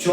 4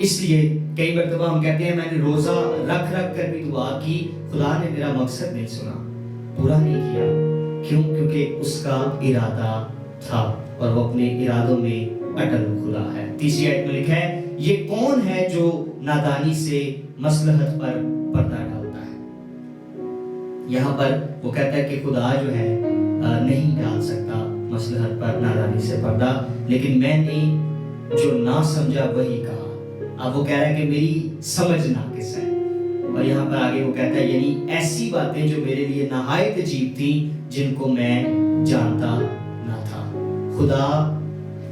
اس لیے کئی مرتبہ ہم کہتے ہیں میں نے روزہ رکھ کر بھی دعا کی، خدا نے میرا مقصد نہیں سنا، پورا نہیں کیا۔ کیوں؟ کیونکہ اس کا ارادہ تھا اور وہ اپنے ارادوں میں اٹل خدا ہے۔ تیسری آیت میں لکھا ہے یہ کون ہے جو نادانی سے مصلحت پر پردہ ڈالتا ہے۔ یہاں پر وہ کہتا ہے کہ خدا جو ہے نہیں ڈال سکتا مصلحت پر نادانی سے پردہ، لیکن میں نے جو نہ سمجھا وہی کہا۔ اب وہ کہہ رہا ہے کہ میری سمجھ ناقص ہے، اور یہاں پر آگے وہ کہتا ہے یعنی ایسی باتیں جو میرے لیے نہایت عجیب تھیں جن کو میں جانتا نہ تھا۔ خدا،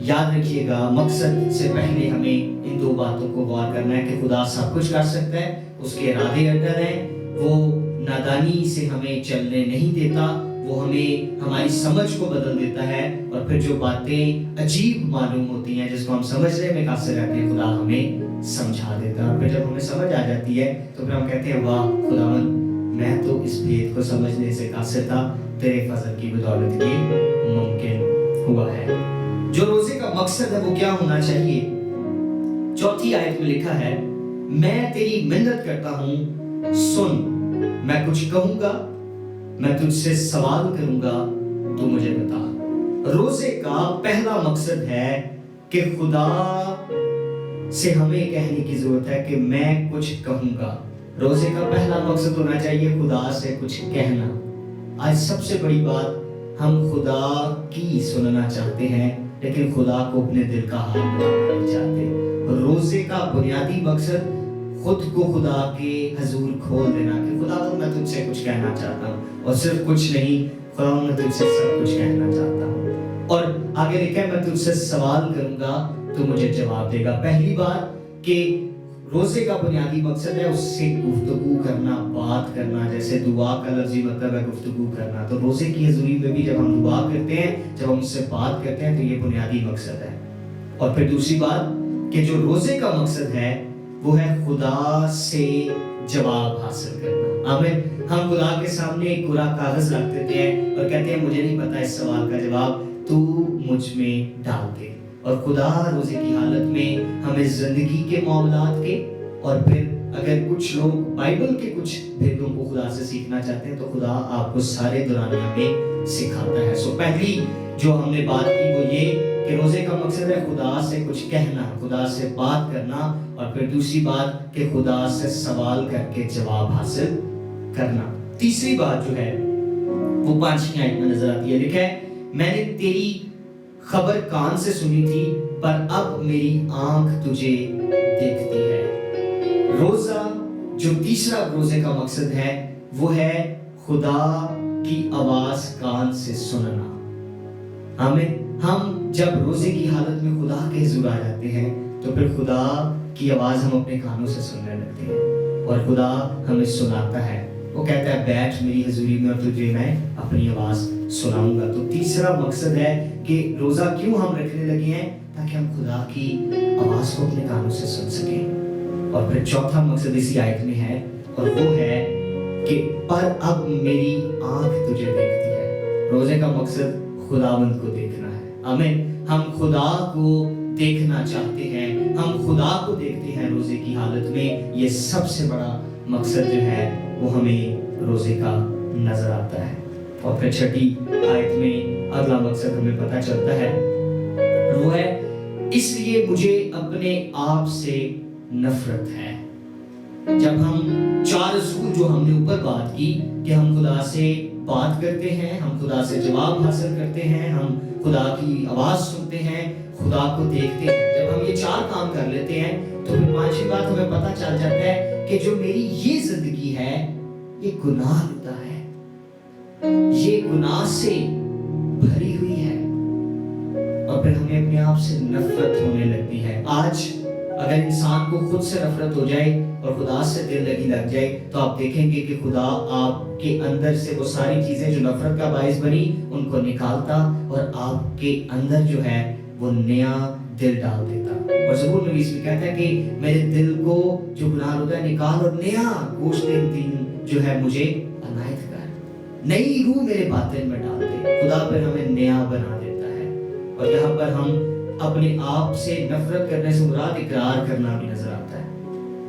یاد رکھیے گا، مقصد سے پہلے ہمیں ان دو باتوں کو غور کرنا ہے کہ خدا سب کچھ کر سکتا ہے، اس کے ارادے اٹل ہیں، وہ نادانی سے ہمیں چلنے نہیں دیتا، وہ ہمیں ہماری سمجھ کو بدل دیتا ہے، اور پھر جو باتیں عجیب معلوم ہوتی ہیں جس کو ہم سمجھنے میں قاصر رہتے ہیں، خدا ہمیں سمجھا دیتا ہے، اور پھر جب ہمیں سمجھ آ جاتی ہے تو پھر ہم کہتے ہیں واہ خداوند، میں تو اس بھید کو سمجھنے سے قاصر تھا، تیرے فضل کی بدولت یہ ممکن ہوا ہے۔ جو روزے کا مقصد ہے وہ کیا ہونا چاہیے؟ چوتھی آیت میں لکھا ہے میں تیری منت کرتا ہوں، سن، میں کچھ کہوں گا، میں تجھ سے سوال کروں گا، تو مجھے بتا۔ روزے کا پہلا مقصد ہے کہ خدا سے ہمیں کہنے کی ضرورت ہے کہ میں کچھ کہوں گا۔ روزے کا پہلا مقصد ہونا چاہیے خدا سے کچھ کہنا۔ آج سب سے بڑی بات، ہم خدا کی سننا چاہتے ہیں لیکن خدا کو اپنے دل کا حال بتانا نہیں چاہتے۔ روزے کا بنیادی مقصد خود کو خدا کے حضور کھول دینا کہ خدا میں تجھ سے کچھ کہنا چاہتا ہوں، اور صرف کچھ نہیں، خدا میں تجھ سے سب کچھ کہنا چاہتا ہوں۔ اور آگے لکھا ہے میں تجھ سے سوال کروں گا تو مجھے جواب دے گا۔ پہلی بات کہ روزے کا بنیادی مقصد ہے اس سے گفتگو کرنا، بات کرنا، جیسے دعا کا لفظی مطلب ہے گفتگو کرنا، تو روزے کی حضوری میں بھی جب ہم دعا کرتے ہیں، جب ہم اس سے بات کرتے ہیں تو یہ بنیادی مقصد ہے۔ اور پھر دوسری بات کہ جو روزے کا مقصد ہے وہ ہے خدا سے جواب حاصل کرنا۔ آمین۔ ہم خدا کے سامنے ایک پورا کاغذ رکھ دیتے ہیں اور کہتے ہیں مجھے نہیں پتا اس سوال کا جواب، تو مجھ میں ڈال دے۔ اور خدا روزے کی حالت میں ہمیں زندگی کے معاملات کے، اور پھر اگر کچھ لوگ بائبل کے کچھ بھیدوں کو خدا سے سیکھنا چاہتے ہیں تو خدا آپ کو سارے دورانیہ میں سکھاتا ہے۔ سو پہلی جو ہم نے بات کی وہ یہ کہ روزے کا مقصد ہے خدا سے کچھ کہنا، خدا سے بات کرنا، اور پھر دوسری بات کہ خدا سے سوال کر کے جواب حاصل کرنا۔ تیسری بات جو ہے وہ 5ویں آیت میں نظر آتی ہے، لکھا ہے میں نے تیری خبر کان سے سنی تھی پر اب میری آنکھ تجھے دیکھتی ہے۔ روزہ جو تیسرا روزے کا مقصد ہے وہ ہے خدا کی آواز کان سے سننا۔ ہم جب روزے کی حالت میں خدا کے حضور آ جاتے ہیں تو پھر خدا کی آواز ہم اپنے کانوں سے سننے لگتے ہیں، اور خدا ہمیں سناتا ہے، وہ کہتا ہے بیٹھ میری حضوری میں اور تجھے میں اپنی آواز سناؤں گا۔ تو تیسرا مقصد ہے کہ روزہ کیوں ہم رکھنے لگے ہیں؟ تاکہ ہم خدا کی آواز کو اپنے کانوں سے سن سکیں۔ اور پھر چوتھا مقصد اسی آیت میں ہے، اور وہ ہے کہ پر اب میری آنکھ تجھے دیکھتی ہے۔ روزے کا مقصد خداوند کو دیکھنا ہے۔ آمین۔ ہم خدا کو دیکھنا چاہتے ہیں، ہم خدا کو دیکھتے ہیں روزے کی حالت میں۔ یہ سب سے بڑا مقصد جو ہے وہ ہمیں روزے کا نظر آتا ہے۔ اور پھر چھٹی آیت میں اگلا مقصد ہمیں پتہ چلتا ہے، وہ ہے اس لیے مجھے اپنے آپ سے نفرت ہے۔ جب ہم چار اصول جو ہم نے اوپر بات کی کہ ہم خدا سے بات کرتے ہیں، ہم خدا سے جواب حاصل کرتے ہیں، ہم خدا کی آواز سنتے ہیں، خدا کو دیکھتے ہیں، جب ہم یہ چار کام کر لیتے ہیں تو پھر پانچویں بات ہمیں پتہ چل جاتا ہے کہ جو میری یہ زندگی ہے یہ گناہ لدہ ہے، یہ گناہ سے بھری ہوئی ہے، اور پھر ہمیں اپنے آپ سے نفرت ہونے لگتی ہے۔ آج اگر انسان کو خود سے نفرت ہو جائے اور خدا سے دل لگ جائے تو آپ دیکھیں گے کہ خدا آپ کے اندر سے وہ ساری چیزیں جو نفرت کا باعث بنی ان کو نکالتا اور آپ کے اندر جو ہے وہ نیا دل ڈال دیتا۔ اور زبور میں اس میں کہتا ہے کہ میرے دل کو جو گناہ ہوتا ہے نکال اور نیا گوشت دل جو ہے مجھے عنایت کر، نئی روح میرے باطن میں ڈال دے۔ خدا پھر ہمیں نیا بنا دیتا ہے، اور یہاں پر ہم اپنے آپ سے نفرت کرنے سے مراد اقرار کرنا بھی نظر آتا ہے۔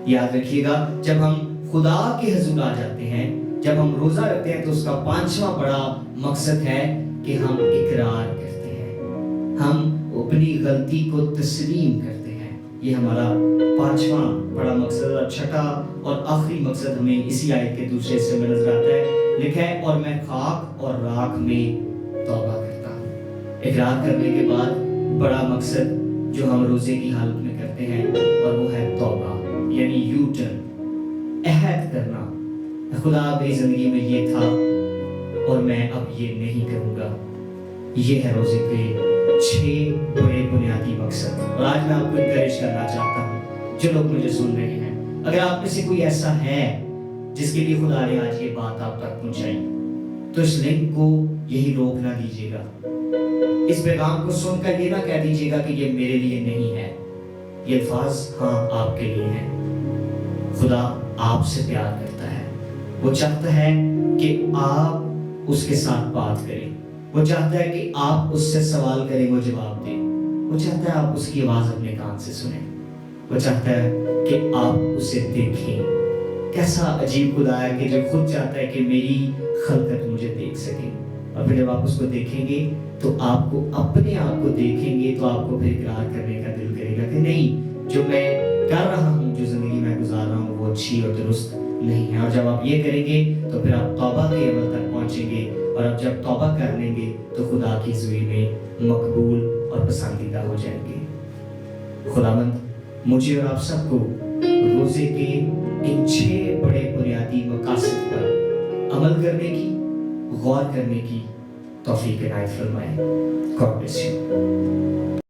یاد رکھیے گا، جب ہم خدا کے حضور آ جاتے ہیں، جب ہم روزہ رکھتے ہیں، تو اس کا 5واں بڑا مقصد ہے کہ ہم اقرار کرتے ہیں، ہم اپنی غلطی کو تسلیم کرتے ہیں۔ یہ ہمارا 5واں بڑا مقصد، اور 6واں اور آخری مقصد ہمیں اسی آیت کے دوسرے حصے میں نظر آتا ہے۔ لکھا ہے، اور میں خاک اور راکھ میں توبہ کرتا ہوں۔ اقرار کرنے کے بعد بڑا مقصد جو ہم روزے کی حالت میں کرتے ہیں، اور وہ ہے توبہ، یعنی یو ٹرن، عہد کرنا۔ خدا میری زندگی میں یہ تھا اور میں اب یہ نہیں کروں گا۔ یہ ہے روزے کے 6 بڑے بنیادی مقصد، اور آج میں آپ کو انکریج کرنا چاہتا ہوں جو لوگ مجھے سن رہے ہیں، اگر آپ میں سے کوئی ایسا ہے جس کے لیے خدا نے آج یہ بات آپ تک پہنچائی، تو اس لنک کو یہی روک نہ دیجیے گا۔ اس پیغام کو سن کر یہ نہ کہہ دیجیے گا کہ یہ میرے لیے نہیں ہے۔ یہ الفاظ ہاں آپ کے لیے ہیں۔ خدا آپ سے پیار کرتا ہے، وہ چاہتا ہے کہ آپ اس کے ساتھ بات کریں، وہ چاہتا ہے کہ آپ اس سے سوال کریں، وہ جواب دیں، وہ چاہتا ہے آپ اس کی آواز اپنے کان سے سنیں، وہ چاہتا ہے کہ آپ اسے دیکھیں۔ کیسا عجیب خدا ہے کہ جو خود چاہتا ہے کہ میری خلقت مجھے دیکھ سکے، اور پھر جب آپ اس کو دیکھیں گے تو آپ کو اپنے آپ کو دیکھیں گے تو آپ کو پھر اقرار کرنے کا دل کرے گا کہ نہیں، جو میں کر رہا ہوں، جو زندگی میں گزار رہا ہوں، وہ اچھی اور درست نہیں ہے۔ اور جب آپ یہ کریں گے تو پھر آپ توبہ کے عمل تک پہنچیں گے، اور اب جب توبہ کر لیں گے تو خدا کی حضوری میں مقبول اور پسندیدہ ہو جائیں گے۔ خداوند مجھے اور آپ سب کو روزے کے ان 6 بڑے بنیادی مقاصد پر عمل کرنے کی، غور کرنے کی توفیق عنایت فرمائے۔ God bless you.